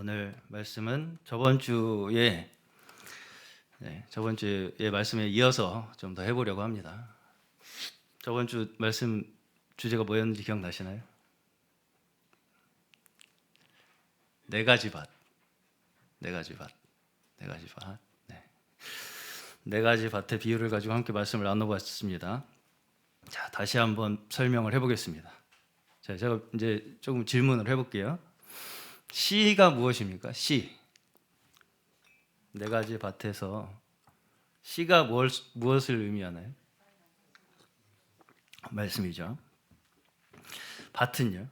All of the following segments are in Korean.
오늘 말씀은 저번 주에 말씀에 이어서 좀 더 해보려고 합니다. 저번 주 말씀 주제가 뭐였는지 기억나시나요? 네 가지 밭. 네 가지 밭. 네 가지 밭. 네 가지 밭의 비유를 가지고 함께 말씀을 나눠봤습니다. 자, 다시 한번 설명을 해보겠습니다. 자, 제가 이제 조금 질문을 해볼게요. 씨가 무엇입니까? 씨. 네 가지 밭에서 씨가 무엇을 의미하나요? 말씀이죠. 밭은요?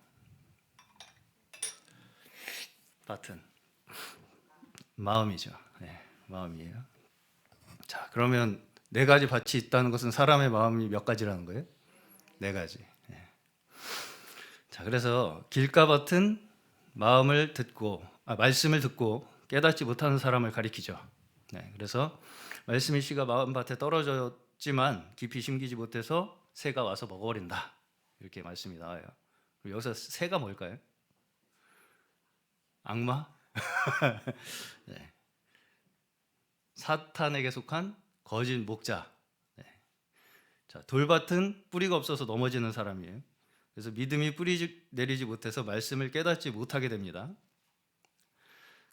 밭은 마음이죠. 네, 마음이에요. 자, 그러면 네 가지 밭이 있다는 것은 사람의 마음이 몇 가지라는 거예요? 네 가지. 네. 자, 그래서 길가밭은 말씀을 듣고 깨닫지 못하는 사람을 가리키죠. 네, 그래서 말씀의 씨가 마음밭에 떨어졌지만 깊이 심기지 못해서 새가 와서 먹어버린다. 이렇게 말씀이 나와요. 여기서 새가 뭘까요? 악마? 네. 사탄에게 속한 거짓 목자. 네. 자, 돌밭은 뿌리가 없어서 넘어지는 사람이에요. 그래서 믿음이 뿌리 내리지 못해서 말씀을 깨닫지 못하게 됩니다.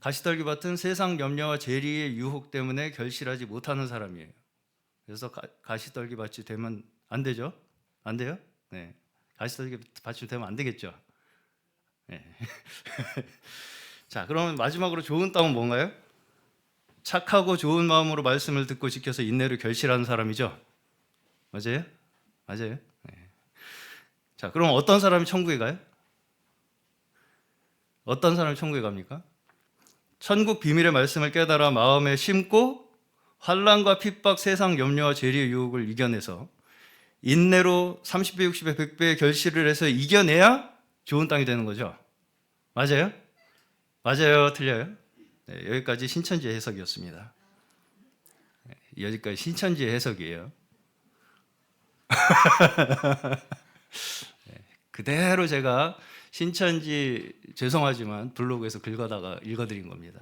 가시떨기 밭은 세상 염려와 재리의 유혹 때문에 결실하지 못하는 사람이에요. 그래서 가시떨기 밭이 되면 안 되죠? 안 돼요? 네. 가시떨기 밭이 되면 안 되겠죠? 네. 자, 그러면 마지막으로 좋은 땅은 뭔가요? 착하고 좋은 마음으로 말씀을 듣고 지켜서 인내로 결실하는 사람이죠. 맞아요? 맞아요. 네. 자, 그럼 어떤 사람이 천국에 가요? 어떤 사람이 천국에 갑니까? 천국 비밀의 말씀을 깨달아 마음에 심고 환난과 핍박, 세상 염려와 재리의 유혹을 이겨내서 인내로 30배, 60배, 100배의 결실을 해서 이겨내야 좋은 땅이 되는 거죠. 맞아요? 맞아요? 틀려요? 네, 여기까지 신천지의 해석이었습니다. 여기까지 신천지의 해석이에요. 그대로 제가 신천지 죄송하지만 블로그에서 긁어다가 읽어드린 겁니다.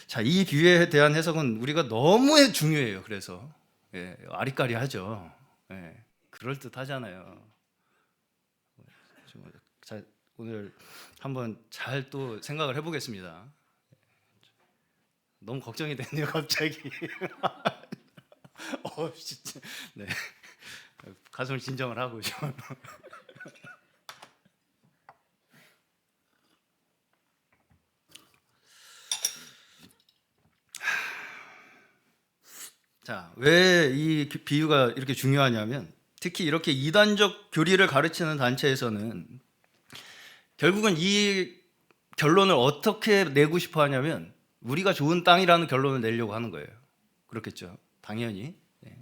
자, 이 비유에 대한 해석은 우리가 너무 중요해요. 그래서 아리까리하죠. 그럴듯하잖아요. 자, 오늘 한번 잘 또 생각을 해보겠습니다. 너무 걱정이 되네요, 갑자기. 진짜. 네. 가슴을 진정을 하고 좀. 자, 왜 이 비유가 이렇게 중요하냐면 특히 이렇게 이단적 교리를 가르치는 단체에서는 결국은 이 결론을 어떻게 내고 싶어 하냐면 우리가 좋은 땅이라는 결론을 내려고 하는 거예요. 그렇겠죠. 당연히. 네.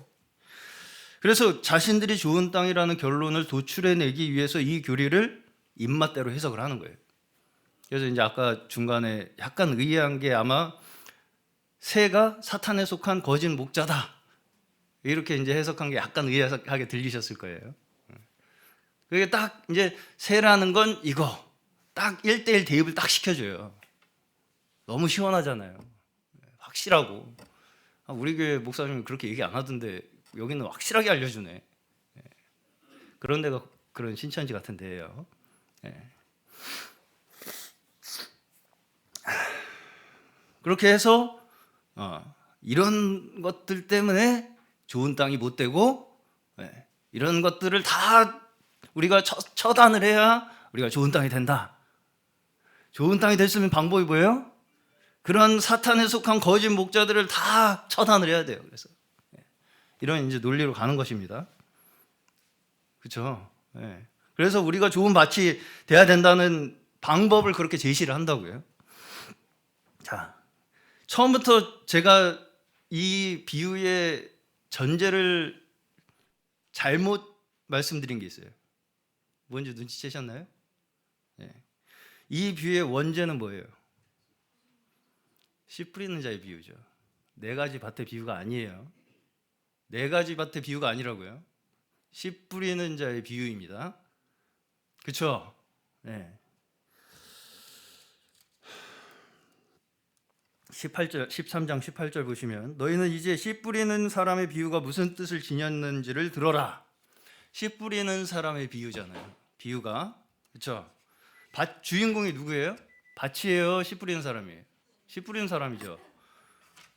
그래서 자신들이 좋은 땅이라는 결론을 도출해내기 위해서 이 교리를 입맛대로 해석을 하는 거예요. 그래서 이제 아까 중간에 약간 의아한 게 아마 새가 사탄에 속한 거짓 목자다. 이렇게 이제 해석한 게 약간 의아하게 들리셨을 거예요. 그게 딱 이제 새라는 건 이거. 딱 1대1 대입을 딱 시켜줘요. 너무 시원하잖아요. 확실하고. 우리 교회 목사님은 그렇게 얘기 안 하던데 여기는 확실하게 알려주네. 그런 데가 그런 신천지 같은 데예요. 그렇게 해서 이런 것들 때문에 좋은 땅이 못 되고 이런 것들을 다 우리가 처단을 해야 우리가 좋은 땅이 된다. 좋은 땅이 됐으면 방법이 뭐예요? 그런 사탄에 속한 거짓 목자들을 다 처단을 해야 돼요. 그래서 이런 이제 논리로 가는 것입니다. 그렇죠? 그래서 우리가 좋은 밭이 돼야 된다는 방법을 그렇게 제시를 한다고요. 자, 처음부터 제가 이 비유의 전제를 잘못 말씀드린 게 있어요. 뭔지 눈치채셨나요? 이 비유의 원제는 뭐예요? 씨 뿌리는 자의 비유죠. 네 가지 밭의 비유가 아니에요. 네 가지 밭의 비유가 아니라고요. 씨 뿌리는 자의 비유입니다. 그렇죠? 13장 18절 보시면 너희는 이제 씨 뿌리는 사람의 비유가 무슨 뜻을 지녔는지를 들어라. 씨 뿌리는 사람의 비유잖아요. 비유가. 그렇죠? 주인공이 누구예요? 밭이에요, 씨 뿌리는 사람이에요? 씨 뿌리는 사람이죠.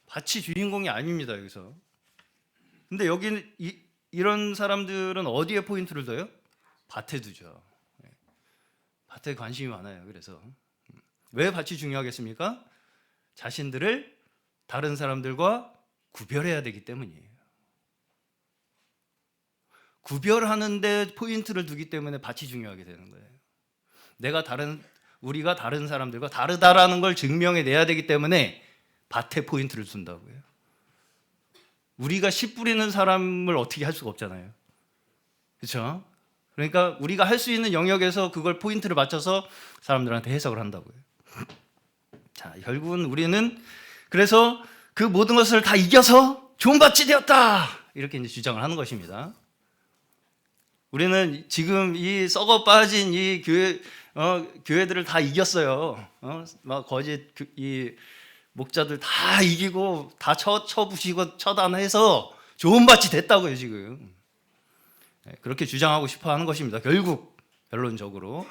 밭이 주인공이 아닙니다, 여기서. 근데 여기는 이런 사람들은 어디에 포인트를 둬요? 밭에 두죠. 밭에 관심이 많아요. 그래서 왜 밭이 중요하겠습니까? 자신들을 다른 사람들과 구별해야 되기 때문이에요. 구별하는데 포인트를 두기 때문에 밭이 중요하게 되는 거예요. 우리가 다른 사람들과 다르다라는 걸 증명해내야 되기 때문에 밭에 포인트를 둔다고요. 우리가 씨 뿌리는 사람을 어떻게 할 수가 없잖아요. 그렇죠? 그러니까 우리가 할 수 있는 영역에서 그걸 포인트를 맞춰서 사람들한테 해석을 한다고요. 자, 결국은 우리는 그래서 그 모든 것을 다 이겨서 좋은 밭이 되었다, 이렇게 이제 주장을 하는 것입니다. 우리는 지금 이 썩어 빠진 이 교회들을 다 이겼어요. 막 거짓 이 목자들 다 이기고 다 쳐부시고 처단해서 좋은 밭이 됐다고요, 지금. 그렇게 주장하고 싶어 하는 것입니다. 결국 결론적으로.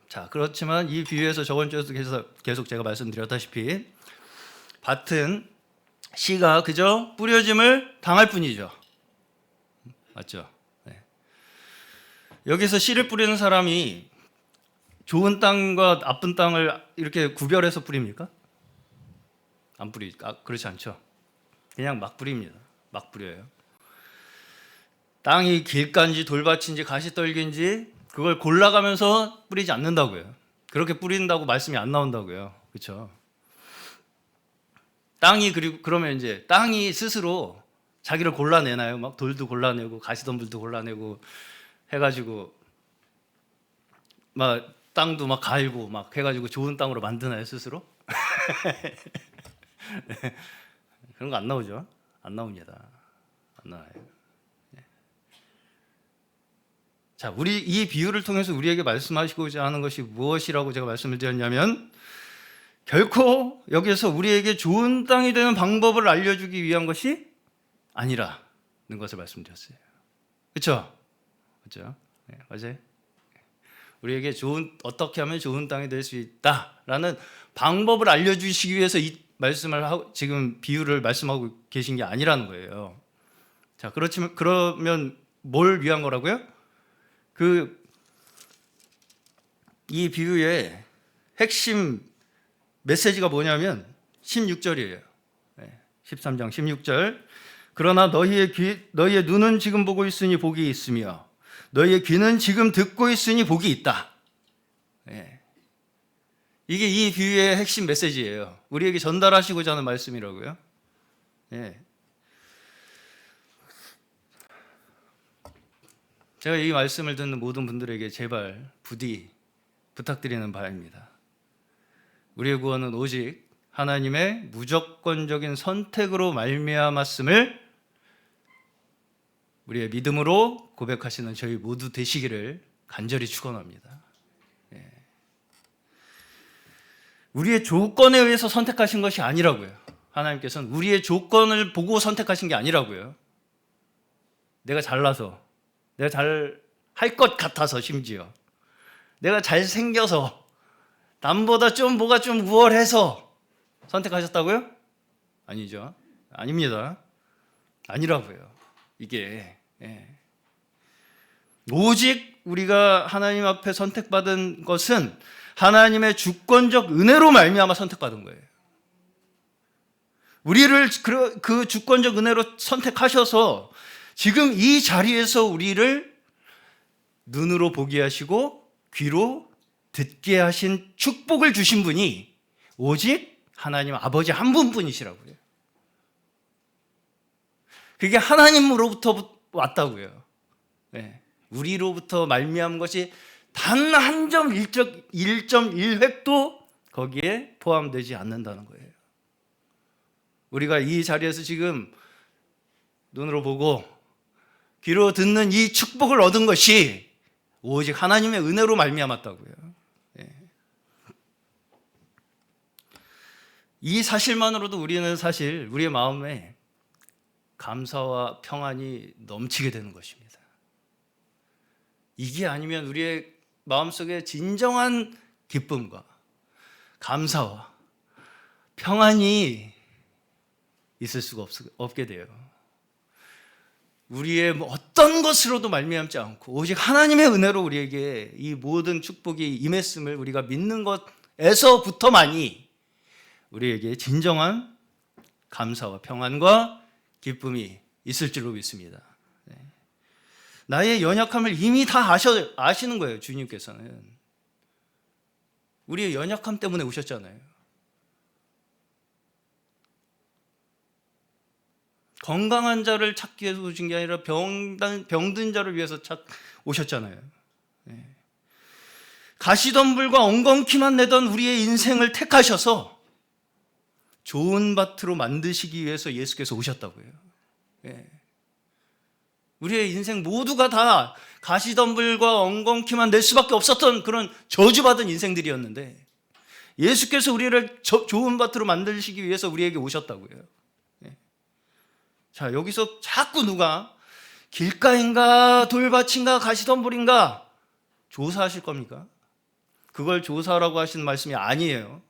자, 그렇지만 이 비유에서 저번 주에도 계속 제가 말씀드렸다시피 밭은 씨가 그저 뿌려짐을 당할 뿐이죠. 맞죠? 네. 여기서 씨를 뿌리는 사람이 좋은 땅과 나쁜 땅을 이렇게 구별해서 뿌립니까? 안 그렇지 않죠. 그냥 막 뿌립니다. 막 뿌려요. 땅이 길가인지 돌밭인지 가시떨기인지 그걸 골라가면서 뿌리지 않는다고요. 그렇게 뿌린다고 말씀이 안 나온다고요. 그렇죠? 그러면 이제 땅이 스스로 자기를 골라내나요? 막 돌도 골라내고 가시덤불도 골라내고 해가지고 막 땅도 막 갈고 막 해가지고 좋은 땅으로 만드나요, 스스로? 네. 그런 거 안 나오죠? 안 나옵니다. 안 나와요. 네. 자, 우리 이 비유를 통해서 우리에게 말씀하시고자 하는 것이 무엇이라고 제가 말씀을 드렸냐면, 결코 여기서 우리에게 좋은 땅이 되는 방법을 알려주기 위한 것이 아니라는 것을 말씀드렸어요. 그렇죠? 그렇죠? 네, 맞아요. 우리에게 어떻게 하면 좋은 땅이 될 수 있다라는 방법을 알려주시기 위해서 이 말씀을 지금 비유를 말씀하고 계신 게 아니라는 거예요. 자, 그러면 뭘 위한 거라고요? 이 비유의 핵심 메시지가 뭐냐면 16절이에요. 13장 16절. 그러나 너희의 눈은 지금 보고 있으니 복이 있으며 너희의 귀는 지금 듣고 있으니 복이 있다. 이게 이 비유의 핵심 메시지예요. 우리에게 전달하시고자 하는 말씀이라고요. 제가 이 말씀을 듣는 모든 분들에게 제발 부디 부탁드리는 바입니다. 우리의 구원은 오직 하나님의 무조건적인 선택으로 말미암았음을 우리의 믿음으로 고백하시는 저희 모두 되시기를 간절히 축원합니다. 우리의 조건에 의해서 선택하신 것이 아니라고요. 하나님께서는 우리의 조건을 보고 선택하신 게 아니라고요. 내가 잘나서, 내가 잘 할 것 같아서, 심지어 내가 잘생겨서, 남보다 뭐가 좀 우월해서 선택하셨다고요? 아니죠. 아닙니다. 아니라고요. 이게 오직 우리가 하나님 앞에 선택받은 것은 하나님의 주권적 은혜로 말미암아 선택받은 거예요. 우리를 그 주권적 은혜로 선택하셔서 지금 이 자리에서 우리를 눈으로 보게 하시고 귀로 듣게 하신 축복을 주신 분이 오직 하나님 아버지 한 분뿐이시라고요. 그게 하나님으로부터 왔다고요. 우리로부터 말미암은 것이 단 한 점 1.1획도 거기에 포함되지 않는다는 거예요. 우리가 이 자리에서 지금 눈으로 보고 귀로 듣는 이 축복을 얻은 것이 오직 하나님의 은혜로 말미암았다고요. 예. 이 사실만으로도 우리는 사실 우리의 마음에 감사와 평안이 넘치게 되는 것입니다. 이게 아니면 우리의 마음속에 진정한 기쁨과 감사와 평안이 있을 수가 없게 돼요. 우리의 어떤 것으로도 말미암지 않고 오직 하나님의 은혜로 우리에게 이 모든 축복이 임했음을 우리가 믿는 것에서부터만이 우리에게 진정한 감사와 평안과 기쁨이 있을 줄로 믿습니다. 나의 연약함을 이미 다 아시는 거예요. 주님께서는 우리의 연약함 때문에 오셨잖아요. 건강한 자를 찾기 위해서 오신 게 아니라 병든 자를 위해서 오셨잖아요. 가시덤불과 엉겅퀴만 내던 우리의 인생을 택하셔서 좋은 밭으로 만드시기 위해서 예수께서 오셨다고요. 우리의 인생 모두가 다 가시덤불과 엉겅퀴만 낼 수밖에 없었던 그런 저주받은 인생들이었는데 예수께서 우리를 좋은 밭으로 만드시기 위해서 우리에게 오셨다고요. 자, 여기서 자꾸 누가 길가인가 돌밭인가 가시덤불인가 조사하실 겁니까? 그걸 조사하라고 하시는 말씀이 아니에요.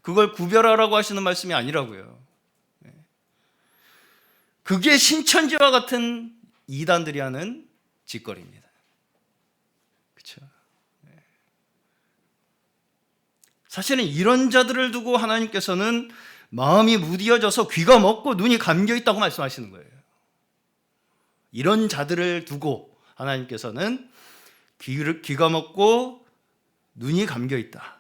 그걸 구별하라고 하시는 말씀이 아니라고요. 그게 신천지와 같은 이단들이 하는 짓거리입니다. 그렇죠? 사실은 이런 자들을 두고 하나님께서는 마음이 무디어져서 귀가 먹고 눈이 감겨 있다고 말씀하시는 거예요. 이런 자들을 두고 하나님께서는 귀가 먹고 눈이 감겨 있다.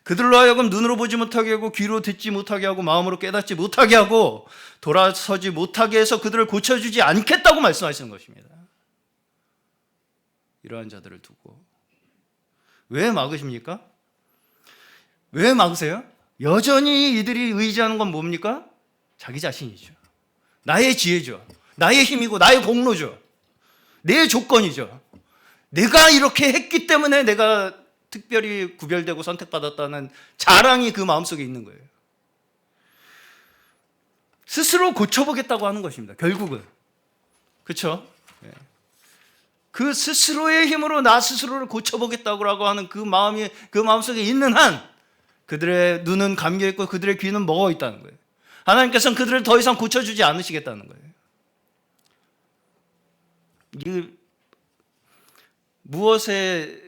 그들로 하여금 눈으로 보지 못하게 하고 귀로 듣지 못하게 하고 마음으로 깨닫지 못하게 하고 돌아서지 못하게 해서 그들을 고쳐주지 않겠다고 말씀하시는 것입니다. 이러한 자들을 두고 왜 막으십니까? 왜 막으세요? 여전히 이들이 의지하는 건 뭡니까? 자기 자신이죠. 나의 지혜죠. 나의 힘이고 나의 공로죠. 내 조건이죠. 내가 이렇게 했기 때문에 내가 특별히 구별되고 선택받았다는 자랑이 그 마음속에 있는 거예요. 스스로 고쳐보겠다고 하는 것입니다. 결국은. 그렇죠? 그 스스로의 힘으로 나 스스로를 고쳐보겠다고 하는 그 마음속에 있는 한 그들의 눈은 감겨있고 그들의 귀는 먹어있다는 거예요. 하나님께서는 그들을 더 이상 고쳐주지 않으시겠다는 거예요. 이 무엇에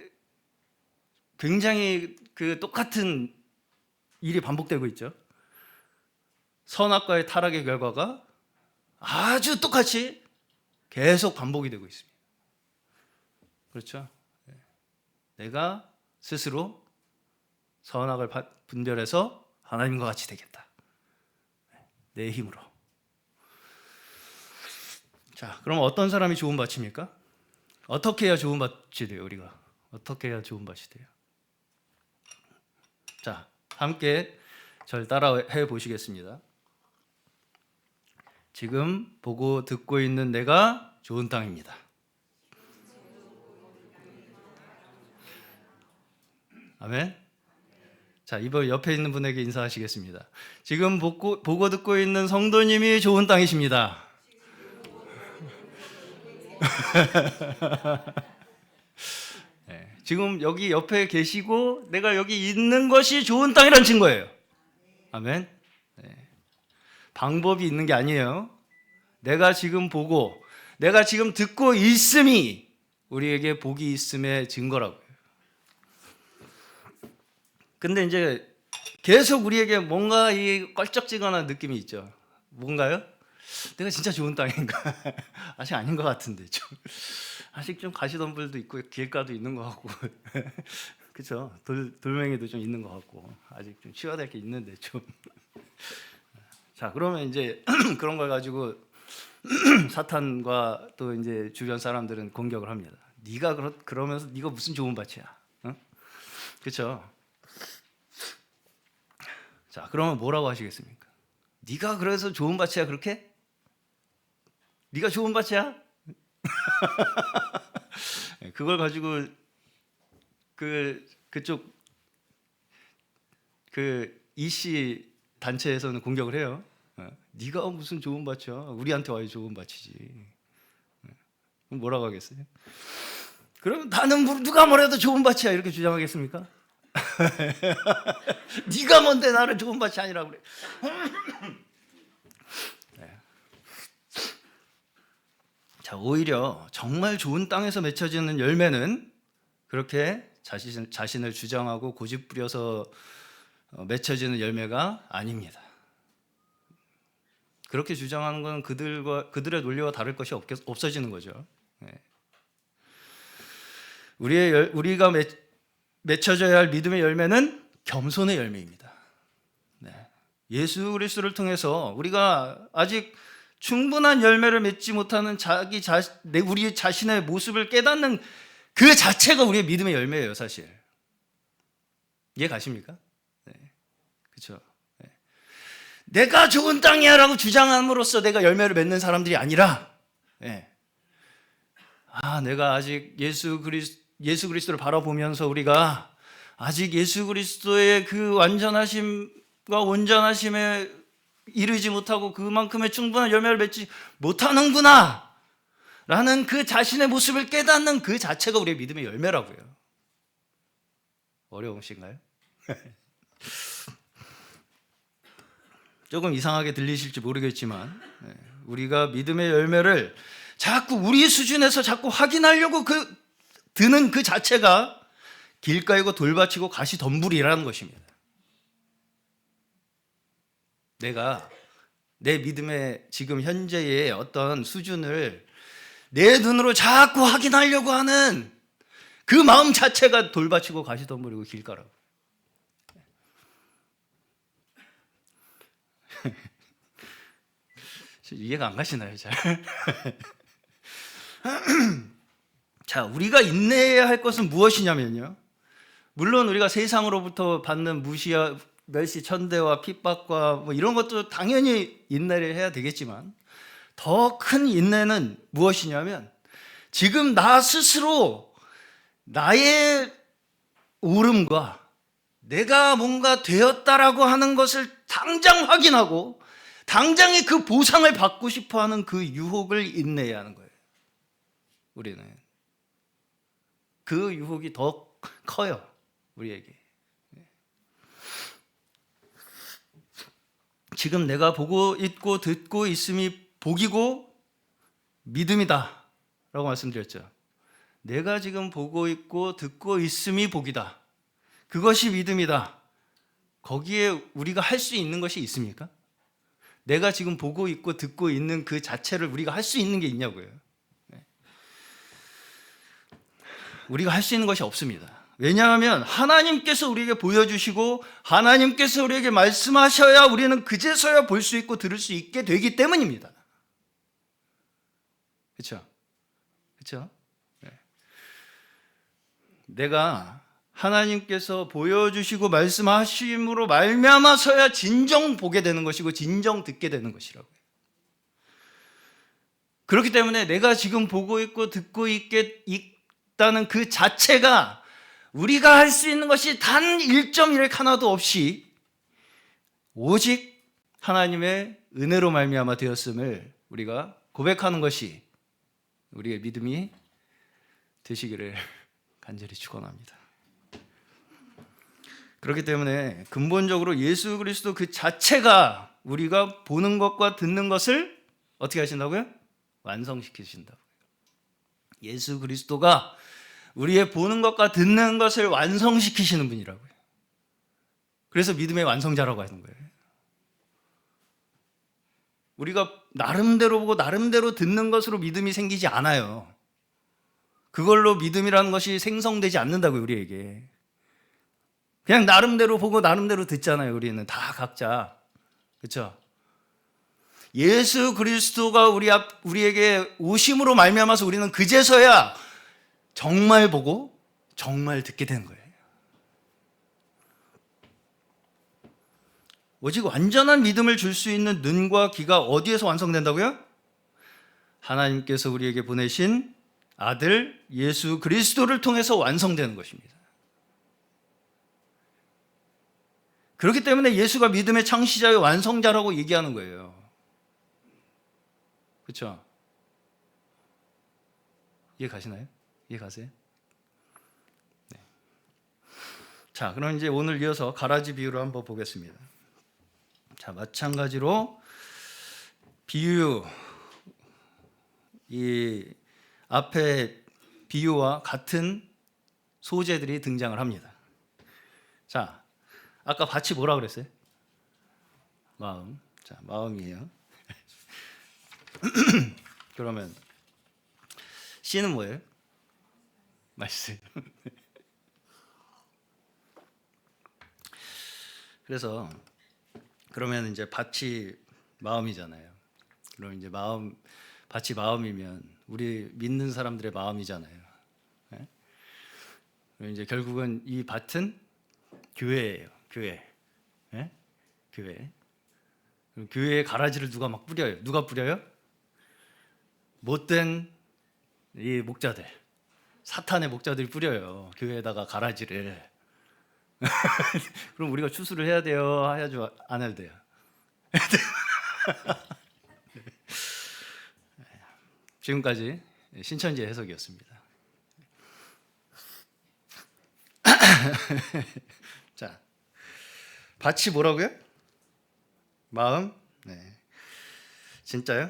굉장히 그 똑같은 일이 반복되고 있죠. 선악과의 타락의 결과가 아주 똑같이 계속 반복이 되고 있습니다. 그렇죠? 내가 스스로 선악을 분별해서 하나님과 같이 되겠다. 내 힘으로. 자, 그럼 어떤 사람이 좋은 밭입니까? 어떻게 해야 좋은 밭이 돼요, 우리가? 어떻게 해야 좋은 밭이 돼요? 자, 함께 저를 따라해 보시겠습니다. 지금 보고 듣고 있는 내가 좋은 땅입니다. 아멘. 자, 이번 옆에 있는 분에게 인사하시겠습니다. 지금 보고 듣고 있는 성도님이 좋은 땅이십니다. 네, 지금 여기 옆에 계시고 내가 여기 있는 것이 좋은 땅이라는 증거예요. 아멘. 네. 방법이 있는 게 아니에요. 내가 지금 보고 내가 지금 듣고 있음이 우리에게 복이 있음의 증거라고요. 근데 이제 계속 우리에게 뭔가 이 껄쩍지근한 느낌이 있죠. 뭔가요? 내가 진짜 좋은 땅인가? 아직 아닌 것 같은데 좀. 아직 좀 가시덤불도 있고 길가도 있는 것 같고 그렇죠? 돌멩이도 좀 있는 것 같고 아직 좀 치워야 될 게 있는데 좀. 자, 그러면 이제 그런 걸 가지고 사탄과 또 이제 주변 사람들은 공격을 합니다. 네가 그러면서 네가 무슨 좋은 밭이야? 응? 그렇죠? 자, 그러면 뭐라고 하시겠습니까? 네가 그래서 좋은 밭이야 그렇게? 네가 좋은 밭이야? 그걸 가지고 그쪽 이씨 단체에서는 공격을 해요. 네가 무슨 좋은 밭이야? 우리한테 와야 좋은 밭이지. 그럼 뭐라고 하겠어요? 그럼 나는 누가 뭐래도 좋은 밭이야 이렇게 주장하겠습니까? 네가 뭔데 나를 좋은 밭이 아니라고 그래. 네. 자, 오히려 정말 좋은 땅에서 맺혀지는 열매는 그렇게 자신을 주장하고 고집 부려서 맺혀지는 열매가 아닙니다. 그렇게 주장하는 건 그들의 논리와 다를 것이 없어지는 거죠. 네. 우리가 맺혀져야 할 믿음의 열매는 겸손의 열매입니다. 네. 예수 그리스도를 통해서 우리가 아직 충분한 열매를 맺지 못하는 우리 자신의 모습을 깨닫는 그 자체가 우리의 믿음의 열매예요, 사실. 이해 가십니까? 네. 그렇죠. 네. 내가 좋은 땅이야라고 주장함으로써 내가 열매를 맺는 사람들이 아니라, 네. 내가 아직 예수 그리스도를 바라보면서 우리가 아직 예수 그리스도의 그 완전하심과 온전하심에 이르지 못하고 그만큼의 충분한 열매를 맺지 못하는구나 라는 그 자신의 모습을 깨닫는 그 자체가 우리의 믿음의 열매라고요. 어려우신가요? 조금 이상하게 들리실지 모르겠지만 우리가 믿음의 열매를 자꾸 우리 수준에서 자꾸 확인하려고 드는 그 자체가 길가이고 돌밭이고 가시덤불이라는 것입니다. 내가 내 믿음의 지금 현재의 어떤 수준을 내 눈으로 자꾸 확인하려고 하는 그 마음 자체가 돌밭이고 가시덤불이고 길가라고. 이해가 안 가시나요, 잘? 자, 우리가 인내해야 할 것은 무엇이냐면요. 물론 우리가 세상으로부터 받는 무시와 멸시, 천대와 핍박과 뭐 이런 것도 당연히 인내를 해야 되겠지만 더 큰 인내는 무엇이냐면 지금 나 스스로 나의 오름과 내가 뭔가 되었다라고 하는 것을 당장 확인하고 당장의 그 보상을 받고 싶어하는 그 유혹을 인내해야 하는 거예요. 우리는 그 유혹이 더 커요, 우리에게. 지금 내가 보고 있고 듣고 있음이 복이고 믿음이다 라고 말씀드렸죠. 내가 지금 보고 있고 듣고 있음이 복이다, 그것이 믿음이다. 거기에 우리가 할 수 있는 것이 있습니까? 내가 지금 보고 있고 듣고 있는 그 자체를 우리가 할 수 있는 게 있냐고요. 우리가 할 수 있는 것이 없습니다. 왜냐하면 하나님께서 우리에게 보여주시고 하나님께서 우리에게 말씀하셔야 우리는 그제서야 볼 수 있고 들을 수 있게 되기 때문입니다. 그렇죠? 그렇죠? 네. 내가 하나님께서 보여주시고 말씀하심으로 말미암아서야 진정 보게 되는 것이고 진정 듣게 되는 것이라고요. 그렇기 때문에 내가 지금 보고 있고 듣고 있다는 그 자체가 우리가 할 수 있는 것이 단 1.1 하나도 없이 오직 하나님의 은혜로 말미암아 되었음을 우리가 고백하는 것이 우리의 믿음이 되시기를 간절히 축원합니다. 그렇기 때문에 근본적으로 예수 그리스도 그 자체가 우리가 보는 것과 듣는 것을 어떻게 하신다고요? 완성시키신다고요. 예수 그리스도가 우리의 보는 것과 듣는 것을 완성시키시는 분이라고요. 그래서 믿음의 완성자라고 하는 거예요. 우리가 나름대로 보고 나름대로 듣는 것으로 믿음이 생기지 않아요. 그걸로 믿음이라는 것이 생성되지 않는다고요, 우리에게. 그냥 나름대로 보고 나름대로 듣잖아요, 우리는 다 각자. 그렇죠? 예수 그리스도가 우리에게 오심으로 말미암아서 우리는 그제서야 정말 보고 정말 듣게 되는 거예요. 오직 완전한 믿음을 줄 수 있는 눈과 귀가 어디에서 완성된다고요? 하나님께서 우리에게 보내신 아들 예수 그리스도를 통해서 완성되는 것입니다. 그렇기 때문에 예수가 믿음의 창시자의 완성자라고 얘기하는 거예요. 그렇죠? 이해 가시나요? 이해 가세요? 네. 자, 그럼 이제 오늘 이어서 가라지 비유를 한번 보겠습니다. 자, 마찬가지로 비유, 이 앞에 비유와 같은 소재들이 등장을 합니다. 자, 아까 밭이 뭐라 그랬어요? 마음. 자, 마음이에요. 그러면 씨는 뭐예요? 말씀. 그래서 그러면 이제 밭이 마음이잖아요. 그럼 이제 밭이 마음이면 우리 믿는 사람들의 마음이잖아요. 네? 그럼 이제 결국은 이 밭은 교회예요. 교회. 네? 교회. 그럼 교회에 가라지를 누가 막 뿌려요? 누가 뿌려요? 못된 이 목자들, 사탄의 목자들이 뿌려요. 교회에다가 가라지를. 그럼 우리가 추수를 해야 돼요? 해야죠? 안 해도 돼요? 지금까지 신천지의 해석이었습니다. 자, 밭이 뭐라고요? 마음? 네. 진짜요?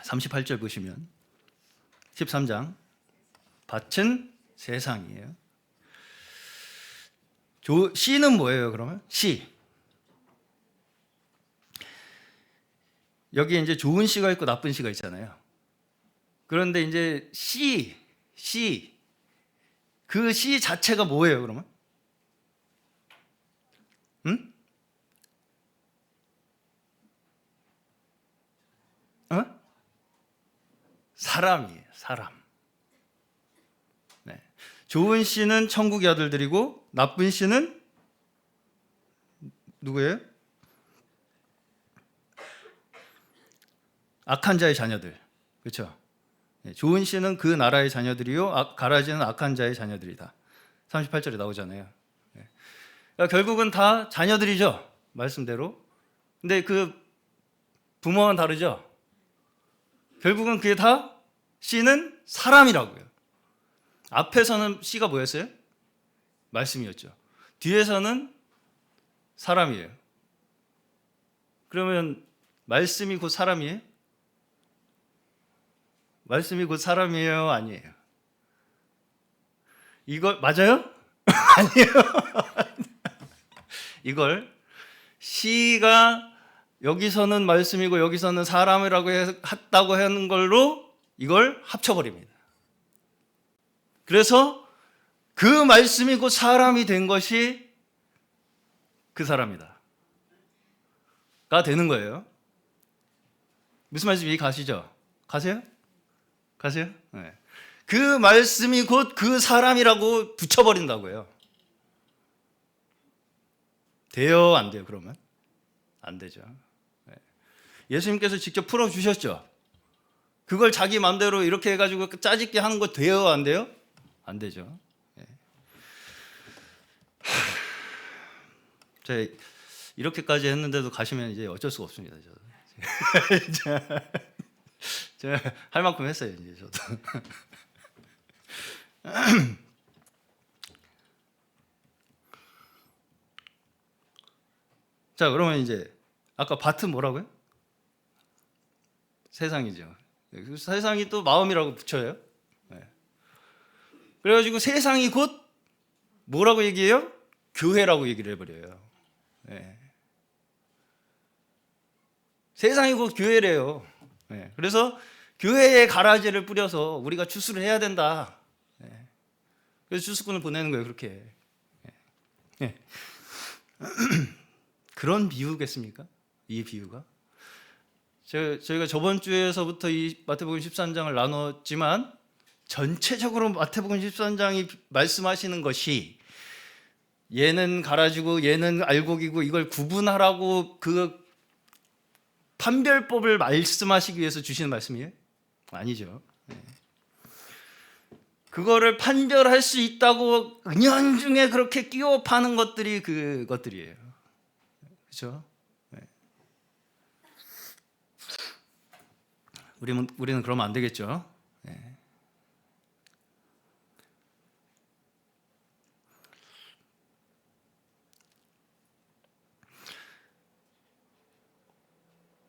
38절 보시면 13장 밭은 세상이에요. 씨는 뭐예요, 그러면? 씨. 여기 이제 좋은 씨가 있고 나쁜 씨가 있잖아요. 그런데 이제 그 씨 자체가 뭐예요, 그러면? 응? 어? 사람이에요, 사람. 네. 좋은 씨는 천국의 아들들이고 나쁜 씨는 누구예요? 악한 자의 자녀들. 그렇죠? 네. 좋은 씨는 그 나라의 자녀들이요, 가라지는 악한 자의 자녀들이다. 38절에 나오잖아요. 네. 그러니까 결국은 다 자녀들이죠, 말씀대로. 근데 그 부모와는 다르죠. 결국은 그게 다 씨는 사람이라고요. 앞에서는 씨가 뭐였어요? 말씀이었죠. 뒤에서는 사람이에요. 그러면 말씀이 곧 사람이에요? 말씀이 곧 사람이에요? 아니에요? 이걸 맞아요? 아니에요. 이걸 씨가 여기서는 말씀이고 여기서는 사람이라고 했다고 하는 걸로 이걸 합쳐버립니다. 그래서 그 말씀이 곧 사람이 된 것이 그 사람이다 가 되는 거예요. 무슨 말씀인지 가시죠? 가세요? 가세요? 네. 그 말씀이 곧 그 사람이라고 붙여버린다고요. 돼요? 안 돼요? 그러면? 안 되죠. 네. 예수님께서 직접 풀어주셨죠? 그걸 자기 마음대로 이렇게 해가지고 짜집게 하는 거 돼요? 안 돼요? 안 되죠. 네. 제가 이렇게까지 했는데도 가시면 이제 어쩔 수가 없습니다. 제가 할 만큼 했어요, 이제 저도. 자, 그러면 이제 아까 밭은 뭐라고요? 세상이죠. 세상이 또 마음이라고 붙여요. 네. 그래가지고 세상이 곧 뭐라고 얘기해요? 교회라고 얘기를 해버려요. 네. 세상이 곧 교회래요. 네. 그래서 교회에 가라지를 뿌려서 우리가 추수를 해야 된다. 네. 그래서 추수꾼을 보내는 거예요, 그렇게. 네. 그런 비유겠습니까? 이 비유가? 저희가 저번 주에서부터 이 마태복음 13장을 나눴지만 전체적으로 마태복음 13장이 말씀하시는 것이 얘는 가라지고 얘는 알곡이고 이걸 구분하라고 그 판별법을 말씀하시기 위해서 주시는 말씀이에요? 아니죠. 그거를 판별할 수 있다고 은연중에 그렇게 끼워 파는 것들이 그것들이에요. 그렇죠? 우리는 그러면 안 되겠죠.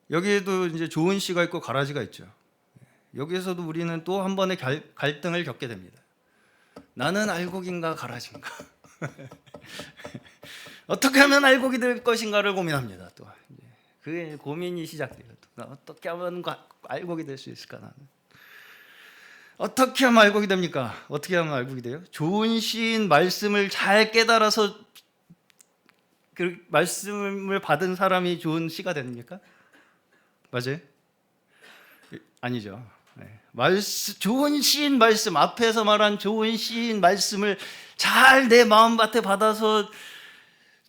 여기에도 이제 좋은 씨가 있고 가라지가 있죠. 여기에서도 우리는 또 한 번의 갈등을 겪게 됩니다. 나는 알곡인가 가라지인가? 어떻게 하면 알곡이 될 것인가를 고민합니다. 또 그게 고민이 시작돼요. 또 어떻게 하면 알곡이 될 수 있을까? 나는 어떻게 하면 알곡이 됩니까? 어떻게 하면 알곡이 돼요? 좋은 시인 말씀을 잘 깨달아서 그 말씀을 받은 사람이 좋은 시가 됩니까? 맞아요? 아니죠. 좋은 시인 말씀, 앞에서 말한 좋은 시인 말씀을 잘 내 마음밭에 받아서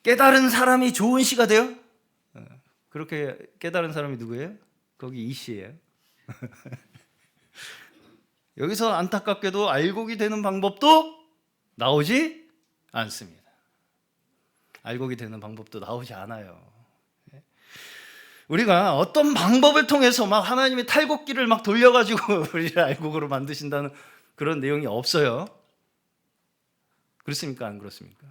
깨달은 사람이 좋은 시가 돼요? 그렇게 깨달은 사람이 누구예요? 거기 이 씨예요. 여기서 안타깝게도 알곡이 되는 방법도 나오지 않습니다. 알곡이 되는 방법도 나오지 않아요. 우리가 어떤 방법을 통해서 막 하나님의 탈곡기를 막 돌려가지고 우리를 알곡으로 만드신다는 그런 내용이 없어요. 그렇습니까? 안 그렇습니까?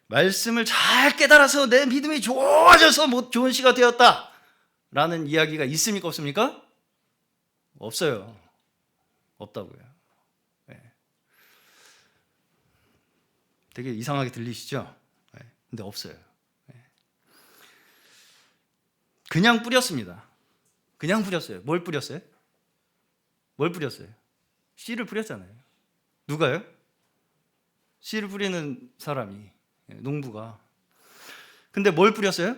말씀을 잘 깨달아서 내 믿음이 좋아져서 좋은 시가 되었다라는 이야기가 있습니까? 없습니까? 없어요. 없다고요. 되게 이상하게 들리시죠? 근데 없어요. 그냥 뿌렸습니다. 그냥 뿌렸어요. 뭘 뿌렸어요? 뭘 뿌렸어요? 씨를 뿌렸잖아요. 누가요? 씨를 뿌리는 사람이, 농부가. 근데 뭘 뿌렸어요?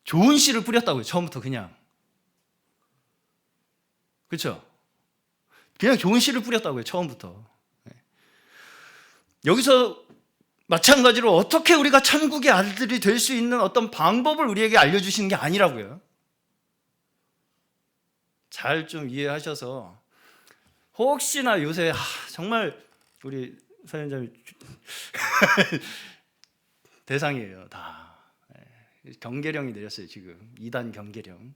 좋은 씨를 뿌렸다고요. 처음부터 그냥. 그렇죠? 그냥 좋은 씨를 뿌렸다고요. 처음부터. 여기서 마찬가지로 어떻게 우리가 천국의 아들이 될 수 있는 어떤 방법을 우리에게 알려주시는 게 아니라고요. 잘 좀 이해하셔서 혹시나 요새 정말 우리 사연자님 대상이에요. 다 경계령이 내렸어요. 지금 2단 경계령.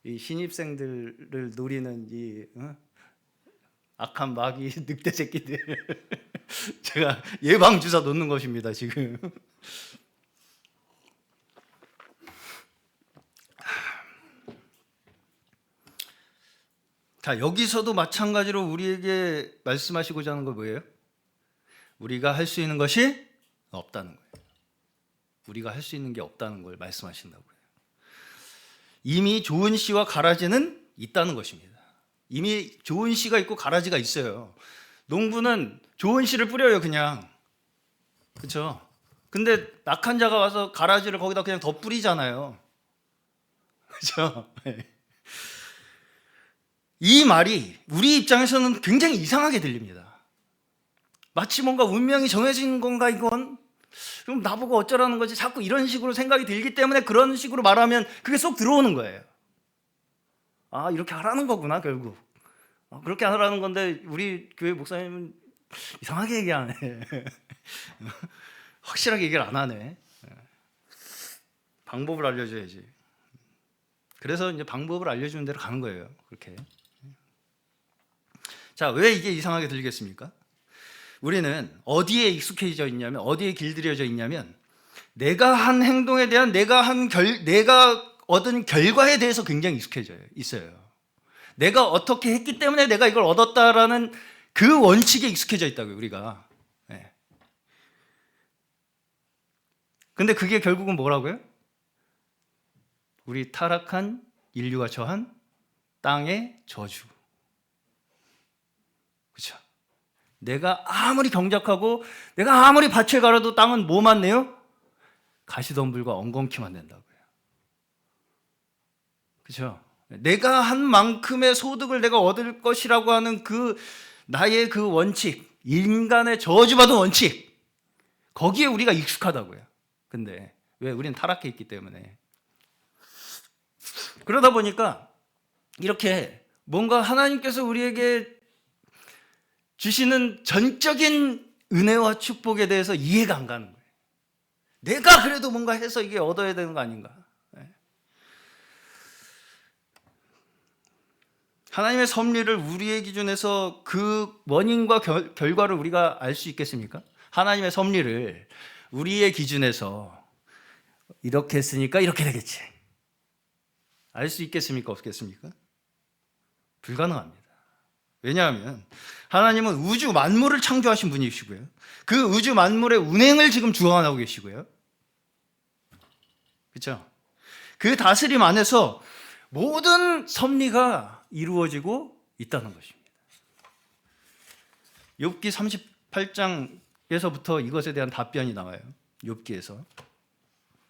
이 신입생들을 노리는 이 악한 마귀 늑대 새끼들 제가 예방 주사 놓는 것입니다. 지금. 자, 여기서도 마찬가지로 우리에게 말씀하시고자 하는 건 뭐예요? 우리가 할 수 있는 것이 없다는 거예요. 우리가 할 수 있는 게 없다는 걸 말씀하신다고요. 이미 좋은 씨와 가라지는 있다는 것입니다. 이미 좋은 씨가 있고 가라지가 있어요. 농부는 좋은 씨를 뿌려요, 그냥. 그렇죠? 근데 낙한 자가 와서 가라지를 거기다 그냥 더 뿌리잖아요. 그렇죠? 이 말이 우리 입장에서는 굉장히 이상하게 들립니다. 마치 뭔가 운명이 정해진 건가 이건? 그럼 나보고 어쩌라는 거지? 자꾸 이런 식으로 생각이 들기 때문에 그런 식으로 말하면 그게 쏙 들어오는 거예요. 아, 이렇게 하라는 거구나 결국. 그렇게 하라는 건데 우리 교회 목사님은 이상하게 얘기 안 해. 확실하게 얘기를 안 하네. 방법을 알려줘야지. 그래서 이제 방법을 알려주는 대로 가는 거예요. 그렇게. 자, 왜 이게 이상하게 들리겠습니까? 우리는 어디에 익숙해져 있냐면, 어디에 길들여져 있냐면, 내가 한 행동에 대한 내가 얻은 결과에 대해서 굉장히 익숙해져 있어요. 내가 어떻게 했기 때문에 내가 이걸 얻었다라는 그 원칙에 익숙해져 있다고요, 우리가. 근데 그게 결국은 뭐라고요? 우리 타락한 인류가 처한 땅의 저주. 그렇죠? 내가 아무리 경작하고 내가 아무리 밭을 갈아도 땅은 뭐만 내요? 가시덤불과 엉겅퀴만 낸다고요. 그렇죠? 내가 한 만큼의 소득을 내가 얻을 것이라고 하는 그 나의 그 원칙, 인간의 저주받은 원칙, 거기에 우리가 익숙하다고요. 근데 왜? 우리는 타락해 있기 때문에. 그러다 보니까 이렇게 뭔가 하나님께서 우리에게 주시는 전적인 은혜와 축복에 대해서 이해가 안 가는 거예요. 내가 그래도 뭔가 해서 이게 얻어야 되는 거 아닌가. 하나님의 섭리를 우리의 기준에서 그 원인과 결과를 우리가 알 수 있겠습니까? 하나님의 섭리를 우리의 기준에서 이렇게 했으니까 이렇게 되겠지. 알 수 있겠습니까? 없겠습니까? 불가능합니다. 왜냐하면 하나님은 우주 만물을 창조하신 분이시고요. 그 우주 만물의 운행을 지금 주관하고 계시고요. 그렇죠? 그 다스림 안에서 모든 섭리가 이루어지고 있다는 것입니다. 욥기 38장에서부터 이것에 대한 답변이 나와요. 욥기에서.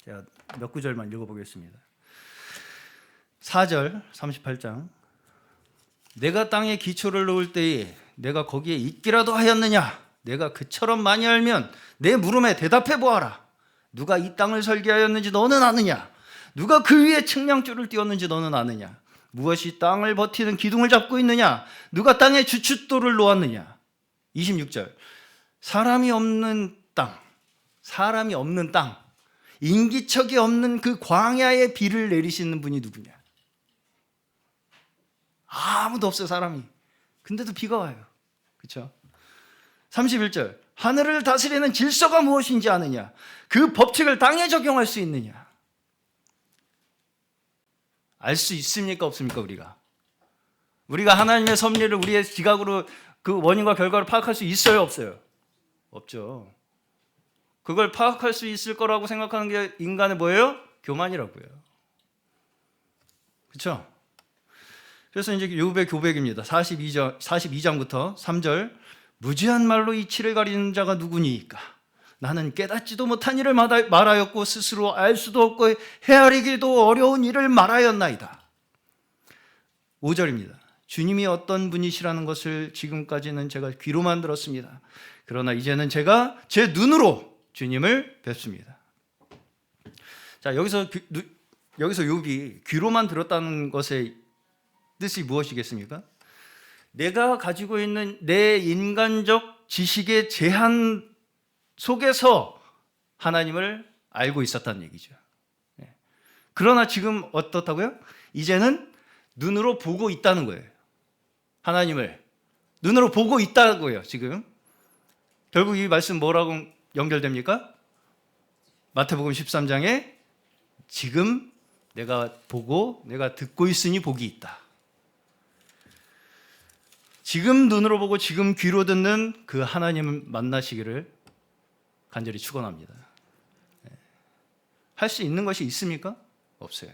제가 몇 구절만 읽어보겠습니다. 4절 38장. 내가 땅에 기초를 놓을 때에 내가 거기에 있기라도 하였느냐? 내가 그처럼 많이 알면 내 물음에 대답해 보아라. 누가 이 땅을 설계하였는지 너는 아느냐? 누가 그 위에 측량줄을 띄웠는지 너는 아느냐? 무엇이 땅을 버티는 기둥을 잡고 있느냐? 누가 땅에 주춧돌을 놓았느냐? 26절. 사람이 없는 땅, 인기척이 없는 그 광야에 비를 내리시는 분이 누구냐? 아무도 없어요, 사람이. 근데도 비가 와요. 그렇죠? 31절. 하늘을 다스리는 질서가 무엇인지 아느냐? 그 법칙을 땅에 적용할 수 있느냐? 알 수 있습니까? 없습니까? 우리가 하나님의 섭리를 우리의 지각으로 그 원인과 결과를 파악할 수 있어요? 없어요? 없죠. 그걸 파악할 수 있을 거라고 생각하는 게 인간의 뭐예요? 교만이라고요. 그렇죠? 그래서 이제 욥의 교백입니다. 42장부터 3절. 무지한 말로 이치를 가리는 자가 누구니까? 나는 깨닫지도 못한 일을 말하였고 스스로 알 수도 없고 헤아리기도 어려운 일을 말하였나이다. 5절입니다. 주님이 어떤 분이시라는 것을 지금까지는 제가 귀로만 들었습니다. 그러나 이제는 제가 제 눈으로 주님을 뵙습니다. 자, 여기서 욥이 귀로만 들었다는 것의 뜻이 무엇이겠습니까? 내가 가지고 있는 내 인간적 지식의 제한 속에서 하나님을 알고 있었다는 얘기죠. 그러나 지금 어떻다고요? 이제는 눈으로 보고 있다는 거예요. 하나님을 눈으로 보고 있다고요. 지금 결국 이 말씀 뭐라고 연결됩니까? 마태복음 13장에 지금 내가 보고 내가 듣고 있으니 복이 있다. 지금 눈으로 보고 지금 귀로 듣는 그 하나님을 만나시기를 간절히 축원합니다. 할 수 있는 것이 있습니까? 없어요.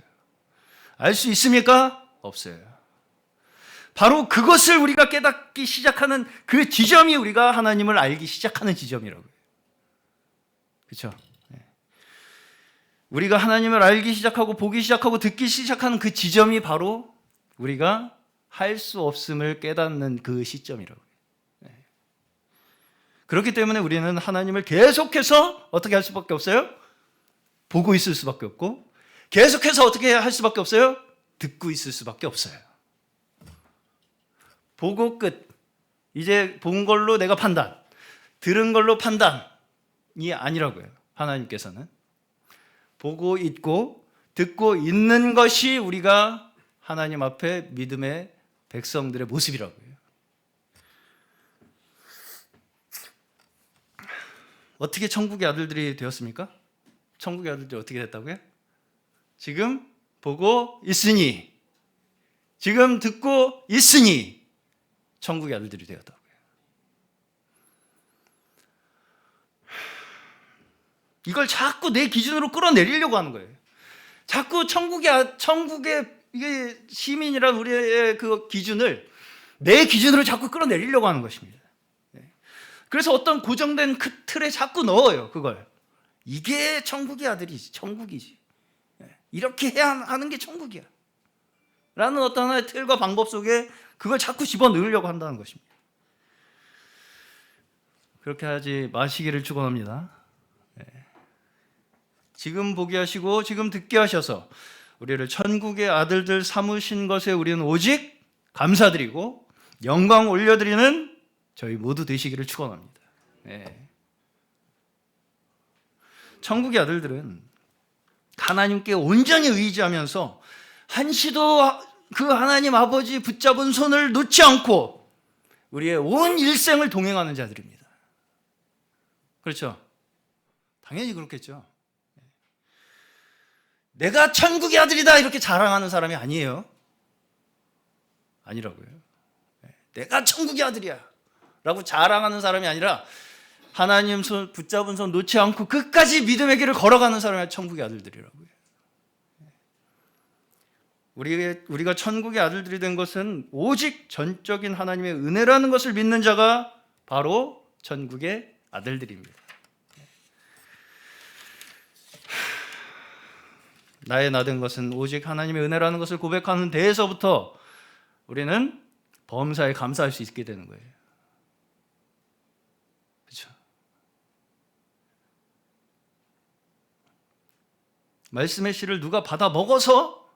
알 수 있습니까? 없어요. 바로 그것을 우리가 깨닫기 시작하는 그 지점이 우리가 하나님을 알기 시작하는 지점이라고요. 그렇죠? 우리가 하나님을 알기 시작하고 보기 시작하고 듣기 시작하는 그 지점이 바로 우리가 할 수 없음을 깨닫는 그 시점이라고요. 그렇기 때문에 우리는 하나님을 계속해서 어떻게 할 수밖에 없어요? 보고 있을 수밖에 없고, 계속해서 어떻게 할 수밖에 없어요? 듣고 있을 수밖에 없어요. 보고 끝. 이제 본 걸로 내가 판단, 들은 걸로 판단이 아니라고요. 하나님께서는 보고 있고 듣고 있는 것이 우리가 하나님 앞에 믿음의 백성들의 모습이라고요. 어떻게 천국의 아들들이 되었습니까? 천국의 아들들이 어떻게 됐다고요? 지금 보고 있으니, 지금 듣고 있으니 천국의 아들들이 되었다고요. 이걸 자꾸 내 기준으로 끌어내리려고 하는 거예요. 자꾸 천국의 이게 시민이란 우리의 그 기준을 내 기준으로 자꾸 끌어내리려고 하는 것입니다. 그래서 어떤 고정된 그 틀에 자꾸 넣어요. 그걸. 이게 천국의 아들이지, 천국이지. 이렇게 해야 하는 게 천국이야. 라는 어떤 하나의 틀과 방법 속에 그걸 자꾸 집어넣으려고 한다는 것입니다. 그렇게 하지 마시기를 축원합니다. 지금 보게 하시고 지금 듣게 하셔서 우리를 천국의 아들들 삼으신 것에 우리는 오직 감사드리고 영광 올려드리는 저희 모두 되시기를 축원합니다. 네. 천국의 아들들은 하나님께 온전히 의지하면서 한시도 그 하나님 아버지 붙잡은 손을 놓지 않고 우리의 온 일생을 동행하는 자들입니다. 그렇죠? 당연히 그렇겠죠. 내가 천국의 아들이다 이렇게 자랑하는 사람이 아니에요. 아니라고요. 내가 천국의 아들이야 라고 자랑하는 사람이 아니라 하나님 손 붙잡은 손 놓지 않고 끝까지 믿음의 길을 걸어가는 사람이 천국의 아들들이라고요. 우리가 천국의 아들들이 된 것은 오직 전적인 하나님의 은혜라는 것을 믿는 자가 바로 천국의 아들들입니다. 나의 나 된 것은 오직 하나님의 은혜라는 것을 고백하는 데에서부터 우리는 범사에 감사할 수 있게 되는 거예요. 그렇죠? 말씀의 씨를 누가 받아 먹어서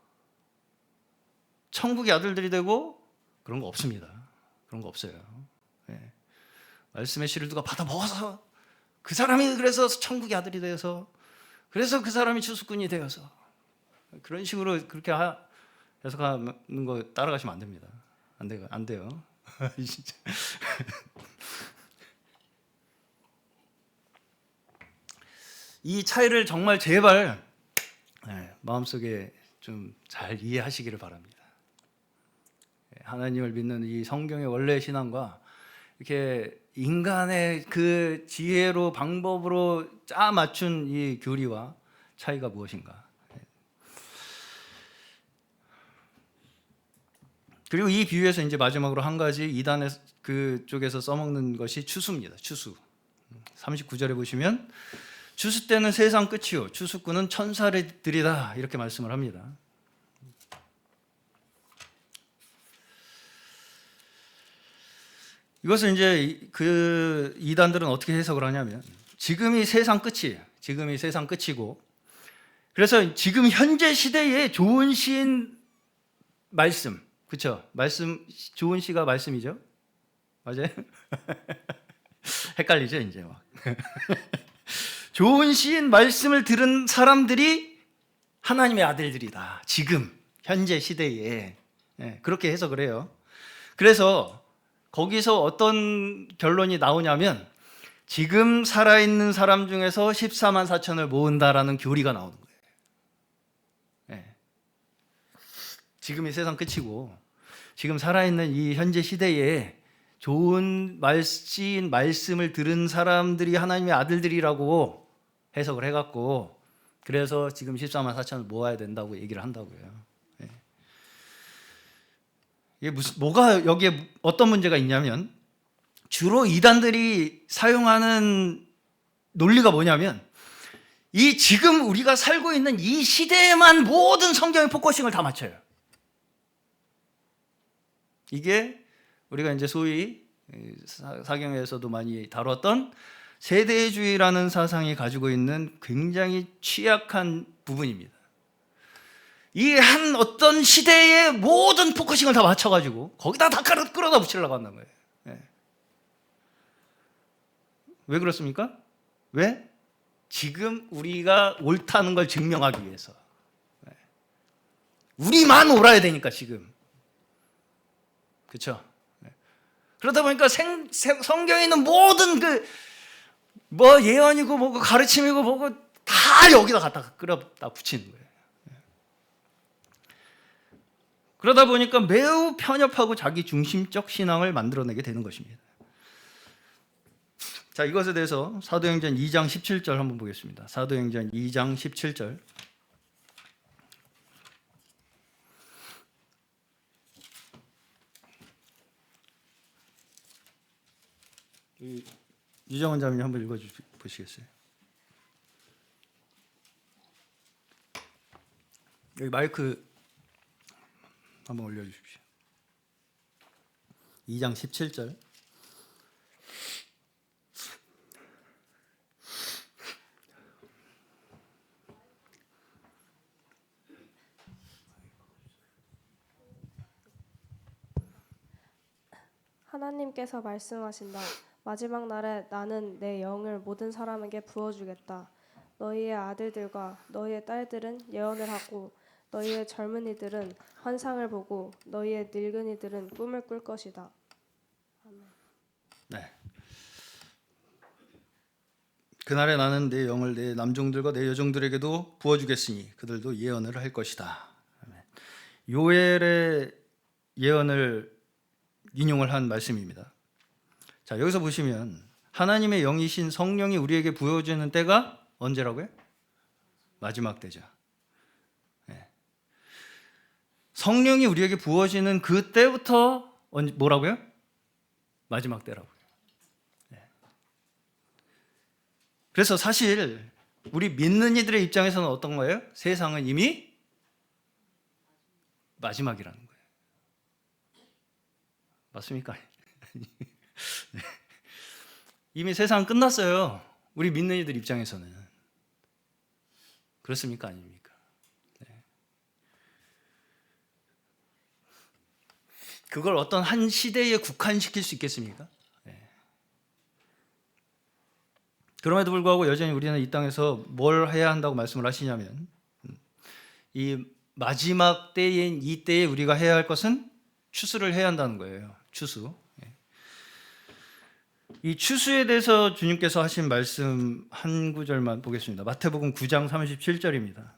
천국의 아들들이 되고 그런 거 없습니다. 그런 거 없어요. 네. 말씀의 씨를 누가 받아 먹어서 그 사람이 그래서 천국의 아들이 되어서 그래서 그 사람이 추수꾼이 되어서 그런 식으로 그렇게 해석하는 거 따라가시면 안 됩니다. 안 돼요. 진짜. 이 차이를 정말 제발 마음속에 좀 잘 이해하시기를 바랍니다. 하나님을 믿는 이 성경의 원래 신앙과 이렇게 인간의 그 지혜로 방법으로 짜 맞춘 이 교리와 차이가 무엇인가? 그리고 이 비유에서 이제 마지막으로 한 가지 이단의 그쪽에서 써먹는 것이 추수입니다. 추수. 39절에 보시면 추수 때는 세상 끝이요 추수꾼은 천사들이다 이렇게 말씀을 합니다. 이것을 이제 그 이단들은 어떻게 해석을 하냐면 지금이 세상 끝이에요. 지금이 세상 끝이고 그래서 지금 현재 시대에 좋은 시인 말씀, 그렇죠? 말씀 좋은 시가 말씀이죠, 맞아요? 헷갈리죠 이제 막. 좋은 시인 말씀을 들은 사람들이 하나님의 아들들이다. 지금 현재 시대에 그렇게 해석을 해요. 그래서 거기서 어떤 결론이 나오냐면 지금 살아있는 사람 중에서 14만 4천을 모은다라는 교리가 나오는 거예요. 지금이 세상 끝이고 지금 살아있는 이 현재 시대에 좋은 시인 말씀을 들은 사람들이 하나님의 아들들이라고 해석을 해갖고 그래서 지금 14만 4천을 모아야 된다고 얘기를 한다고요. 이게 뭐가 여기에 어떤 문제가 있냐면 주로 이단들이 사용하는 논리가 뭐냐면 이 지금 우리가 살고 있는 이 시대에만 모든 성경의 포커싱을 다 맞춰요. 이게 우리가 이제 소위 사경에서도 많이 다뤘던 세대주의라는 사상이 가지고 있는 굉장히 취약한 부분입니다. 이 한 어떤 시대의 모든 포커싱을 다 맞춰가지고 거기다 다 끌어다 붙이려고 한다는 거예요. 왜 그렇습니까? 왜? 지금 우리가 옳다는 걸 증명하기 위해서. 우리만 옳아야 되니까 지금. 그렇죠? 그러다 보니까 성경에 있는 모든 뭐 예언이고 뭐고 가르침이고 뭐고 다 여기다 갖다 끌어다 붙이는 거예요. 그러다 보니까 매우 편협하고 자기 중심적 신앙을 만들어내게 되는 것입니다. 자, 이것에 대해서 사도행전 2장 17절 한번 보겠습니다. 사도행전 2장 17절. 유정원 자매님 한번 읽어보시겠어요? 여기 마이크 한번 올려주십시오. 2장 17절. 하나님께서 말씀하신다. 마지막 날에 나는 내 영을 모든 사람에게 부어주겠다. 너희의 아들들과 너희의 딸들은 예언을 하고 너희의 젊은이들은 환상을 보고 너희의 늙은이들은 꿈을 꿀 것이다. 아멘. 네. 그날에 나는 내 영을 내 남종들과 내 여종들에게도 부어주겠으니 그들도 예언을 할 것이다. 아멘. 요엘의 예언을 인용을 한 말씀입니다. 자, 여기서 보시면 하나님의 영이신 성령이 우리에게 부어지는 때가 언제라고요? 마지막 때죠. 네. 성령이 우리에게 부어지는 그 때부터 뭐라고요? 마지막 때라고요. 네. 그래서 사실 우리 믿는 이들의 입장에서는 어떤 거예요? 세상은 이미 마지막이라는 거예요. 맞습니까? 네. 이미 세상 끝났어요. 우리 믿는 이들 입장에서는. 그렇습니까? 아닙니까? 네. 그걸 어떤 한 시대에 국한시킬 수 있겠습니까? 네. 그럼에도 불구하고 여전히 우리는 이 땅에서 뭘 해야 한다고 말씀을 하시냐면 이 마지막 때인 이 때에 우리가 해야 할 것은 추수를 해야 한다는 거예요. 추수. 이 추수에 대해서 주님께서 하신 말씀 한 구절만 보겠습니다. 마태복음 9장 37절입니다.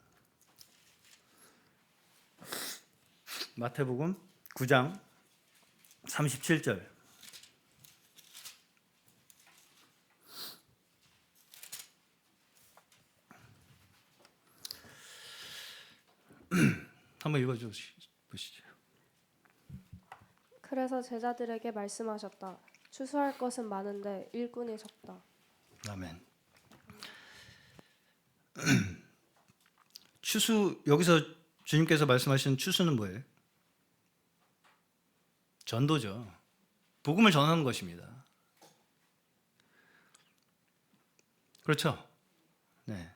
마태복음 9장 37절. 한번 읽어 보시죠. 그래서 제자들에게 말씀하셨다. 추수할 것은 많은데 일꾼이 적다. 아멘. 추수, 여기서 주님께서 말씀하신 추수는 뭐예요? 전도죠. 복음을 전하는 것입니다. 그렇죠? 네.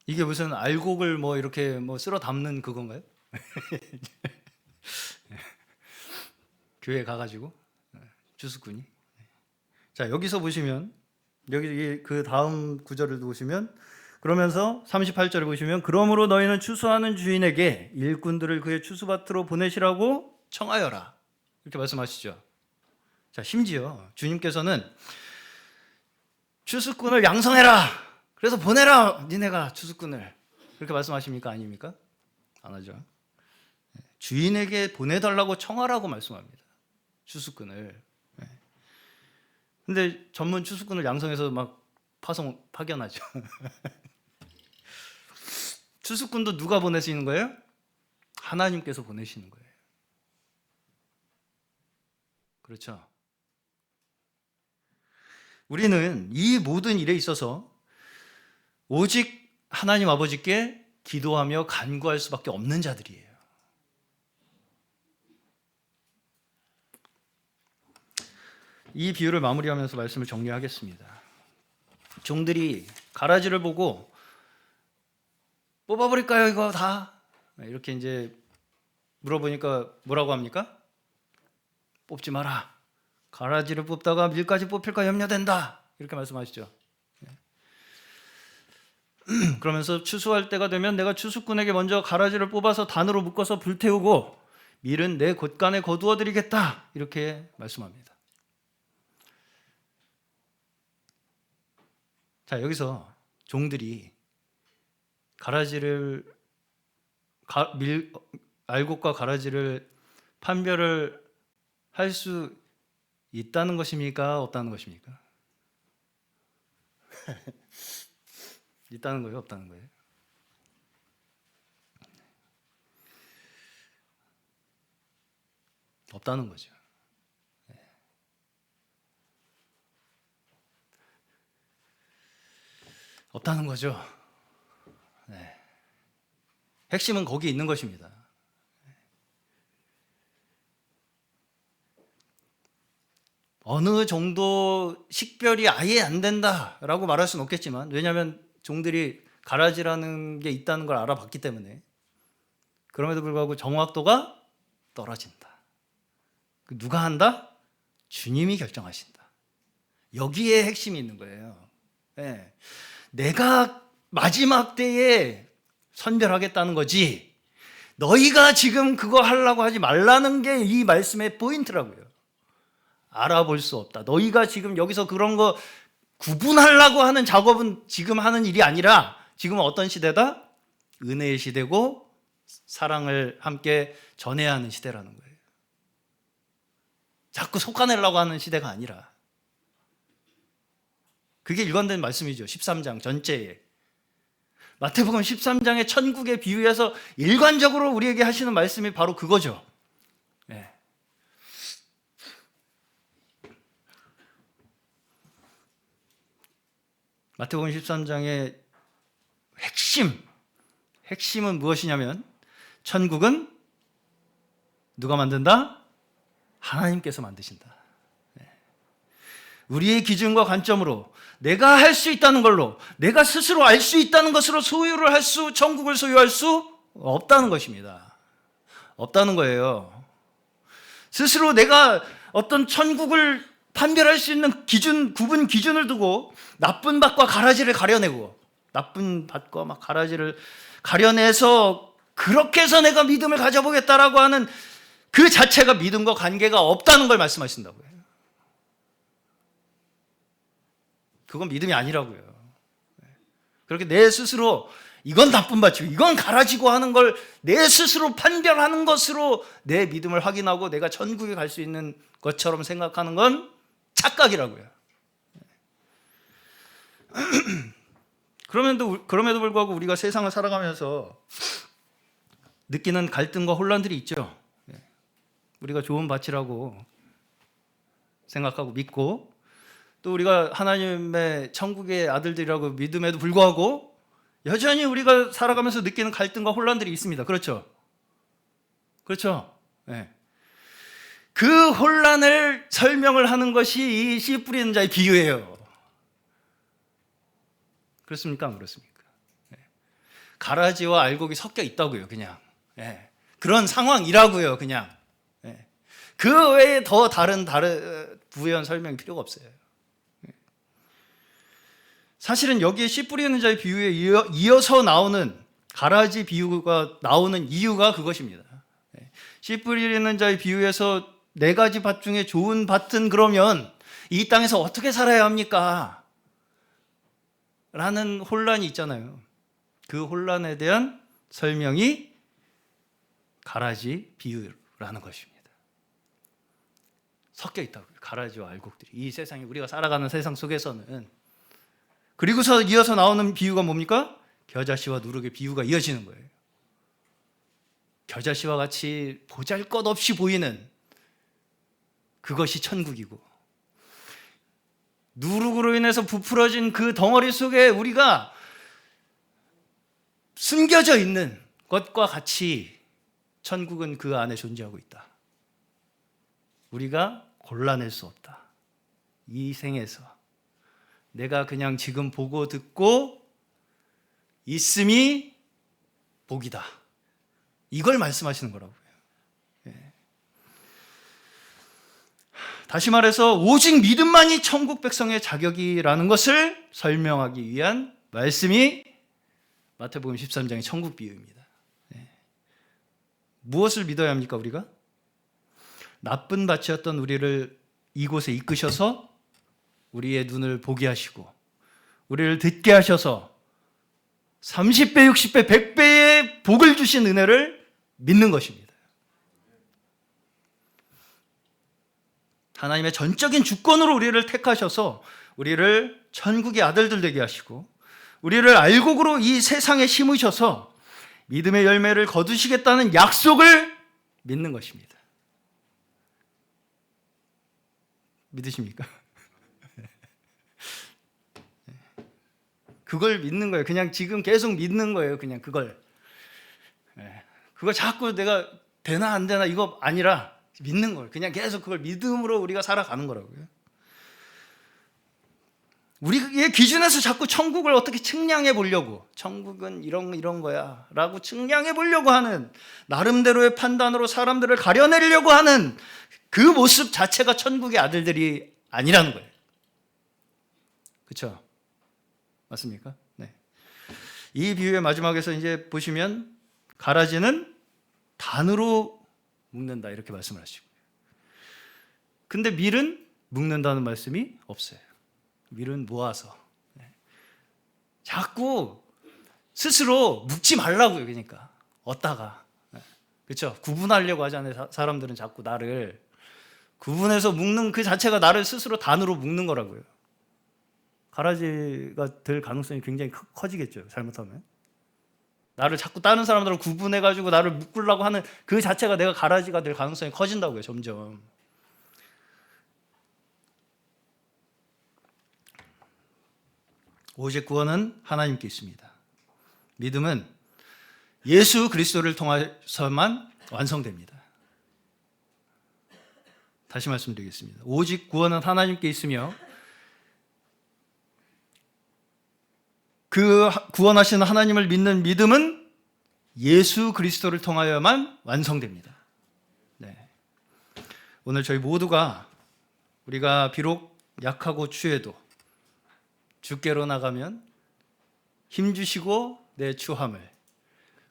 이게 무슨 알곡을 뭐 이렇게 뭐 쓸어 담는 그건가요? 교회 가가지고 추수꾼이. 자, 여기서 보시면 여기 그 다음 구절을 보시면 그러면서 38절에 보시면 그러므로 너희는 추수하는 주인에게 일꾼들을 그의 추수밭으로 보내시라고 청하여라. 이렇게 말씀하시죠. 자, 심지어 주님께서는 추수꾼을 양성해라. 그래서 보내라. 니네가 추수꾼을. 그렇게 말씀하십니까? 아닙니까? 안 하죠. 주인에게 보내달라고 청하라고 말씀합니다. 추수꾼을. 근데 전문 추수꾼을 양성해서 막 파견하죠. 추수꾼도 누가 보내시는 거예요? 하나님께서 보내시는 거예요. 그렇죠? 우리는 이 모든 일에 있어서 오직 하나님 아버지께 기도하며 간구할 수밖에 없는 자들이에요. 이 비유를 마무리하면서 말씀을 정리하겠습니다. 종들이 가라지를 보고 뽑아버릴까요 이거 다? 이렇게 이제 물어보니까 뭐라고 합니까? 뽑지 마라. 가라지를 뽑다가 밀까지 뽑힐까 염려된다. 이렇게 말씀하시죠. 그러면서 추수할 때가 되면 내가 추수꾼에게 먼저 가라지를 뽑아서 단으로 묶어서 불태우고 밀은 내 곳간에 거두어 드리겠다. 이렇게 말씀합니다. 자, 여기서 종들이 가라지를 알곡과 가라지를 판별을 할 수 있다는 것입니까? 없다는 것입니까? 있다는 거예요? 없다는 거예요? 없다는 거죠. 없다는 거죠. 네. 핵심은 거기 있는 것입니다. 어느 정도 식별이 아예 안 된다라고 말할 수는 없겠지만 왜냐하면 종들이 가라지라는 게 있다는 걸 알아봤기 때문에 그럼에도 불구하고 정확도가 떨어진다. 누가 한다? 주님이 결정하신다. 여기에 핵심이 있는 거예요. 예. 내가 마지막 때에 선별하겠다는 거지, 너희가 지금 그거 하려고 하지 말라는 게 이 말씀의 포인트라고요. 알아볼 수 없다. 너희가 지금 여기서 그런 거 구분하려고 하는 작업은 지금 하는 일이 아니라, 지금은 어떤 시대다? 은혜의 시대고 사랑을 함께 전해야 하는 시대라는 거예요. 자꾸 솎아내려고 하는 시대가 아니라. 그게 일관된 말씀이죠. 13장 전체에. 마태복음 13장의 천국의 비유에서 일관적으로 우리에게 하시는 말씀이 바로 그거죠. 네. 마태복음 13장의 핵심은 무엇이냐면, 천국은 누가 만든다? 하나님께서 만드신다. 우리의 기준과 관점으로 내가 할 수 있다는 걸로, 내가 스스로 알 수 있다는 것으로 천국을 소유할 수 없다는 것입니다. 없다는 거예요. 스스로 내가 어떤 천국을 판별할 수 있는 구분 기준을 두고 나쁜 밭과 가라지를 가려내고, 나쁜 밭과 막 가라지를 가려내서 그렇게 해서 내가 믿음을 가져보겠다라고 하는 그 자체가 믿음과 관계가 없다는 걸 말씀하신다고요. 그건 믿음이 아니라고요. 그렇게 내 스스로 이건 나쁜 밭이고 이건 가라지고 하는 걸 내 스스로 판별하는 것으로 내 믿음을 확인하고 내가 천국에 갈 수 있는 것처럼 생각하는 건 착각이라고요. 그럼에도 불구하고 우리가 세상을 살아가면서 느끼는 갈등과 혼란들이 있죠. 우리가 좋은 밭이라고 생각하고 믿고, 또 우리가 하나님의 천국의 아들들이라고 믿음에도 불구하고 여전히 우리가 살아가면서 느끼는 갈등과 혼란들이 있습니다. 그렇죠? 그렇죠? 네. 그 혼란을 설명을 하는 것이 이 씨 뿌리는 자의 비유예요. 그렇습니까? 안 그렇습니까? 네. 가라지와 알곡이 섞여 있다고요, 그냥. 네. 그런 상황이라고요, 그냥. 네. 그 외에 더 다른 부연 설명이 필요가 없어요. 사실은 여기에 씨 뿌리는 자의 비유에 이어서 나오는 가라지 비유가 나오는 이유가 그것입니다. 씨 뿌리는 자의 비유에서 4가지 밭 중에 좋은 밭은 그러면 이 땅에서 어떻게 살아야 합니까? 라는 혼란이 있잖아요. 그 혼란에 대한 설명이 가라지 비유라는 것입니다. 섞여 있다고요. 가라지와 알곡들이 이 세상에, 우리가 살아가는 세상 속에서는. 그리고서 이어서 나오는 비유가 뭡니까? 겨자씨와 누룩의 비유가 이어지는 거예요. 겨자씨와 같이 보잘것없이 보이는 그것이 천국이고, 누룩으로 인해서 부풀어진 그 덩어리 속에 우리가 숨겨져 있는 것과 같이 천국은 그 안에 존재하고 있다. 우리가 골라낼 수 없다. 이 생에서 내가 그냥 지금 보고 듣고 있음이 복이다. 이걸 말씀하시는 거라고요. 다시 말해서 오직 믿음만이 천국 백성의 자격이라는 것을 설명하기 위한 말씀이 마태복음 13장의 천국 비유입니다. 무엇을 믿어야 합니까, 우리가? 나쁜 밭이었던 우리를 이곳에 이끄셔서 우리의 눈을 보게 하시고 우리를 듣게 하셔서 30배, 60배, 100배의 복을 주신 은혜를 믿는 것입니다. 하나님의 전적인 주권으로 우리를 택하셔서 우리를 천국의 아들들 되게 하시고 우리를 알곡으로 이 세상에 심으셔서 믿음의 열매를 거두시겠다는 약속을 믿는 것입니다. 믿으십니까? 그걸 믿는 거예요. 그냥 지금 계속 믿는 거예요. 그냥 그걸. 그거 자꾸 내가 되나 안 되나 이거 아니라 믿는 거예요. 그냥 계속 그걸 믿음으로 우리가 살아가는 거라고요. 우리의 기준에서 자꾸 천국을 어떻게 측량해 보려고, 천국은 이런 거야 라고 측량해 보려고 하는, 나름대로의 판단으로 사람들을 가려내려고 하는 그 모습 자체가 천국의 아들들이 아니라는 거예요. 그렇죠? 맞습니까? 네. 이 비유의 마지막에서 이제 보시면 가라지는 단으로 묶는다 이렇게 말씀을 하시고, 근데 밀은 묶는다는 말씀이 없어요. 밀은 모아서. 자꾸 스스로 묶지 말라고요. 그러니까 얻다가, 그렇죠? 구분하려고 하잖아요. 사람들은 자꾸 나를 구분해서 묶는 그 자체가 나를 스스로 단으로 묶는 거라고요. 가라지가 될 가능성이 굉장히 커지겠죠. 잘못하면. 나를 자꾸 다른 사람들을 구분해가지고 나를 묶으려고 하는 그 자체가 내가 가라지가 될 가능성이 커진다고요. 점점. 오직 구원은 하나님께 있습니다. 믿음은 예수 그리스도를 통해서만 완성됩니다. 다시 말씀드리겠습니다. 오직 구원은 하나님께 있으며 그 구원하시는 하나님을 믿는 믿음은 예수 그리스도를 통하여만 완성됩니다. 네. 오늘 저희 모두가 우리가 비록 약하고 추해도 주께로 나가면 힘주시고 내 추함을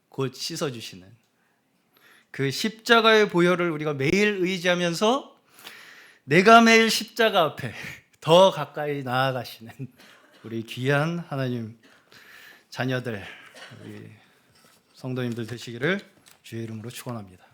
곧 씻어주시는 그 십자가의 보혈을 우리가 매일 의지하면서 내가 매일 십자가 앞에 더 가까이 나아가시는 우리 귀한 하나님 자녀들, 우리 성도님들 되시기를 주의 이름으로 축원합니다.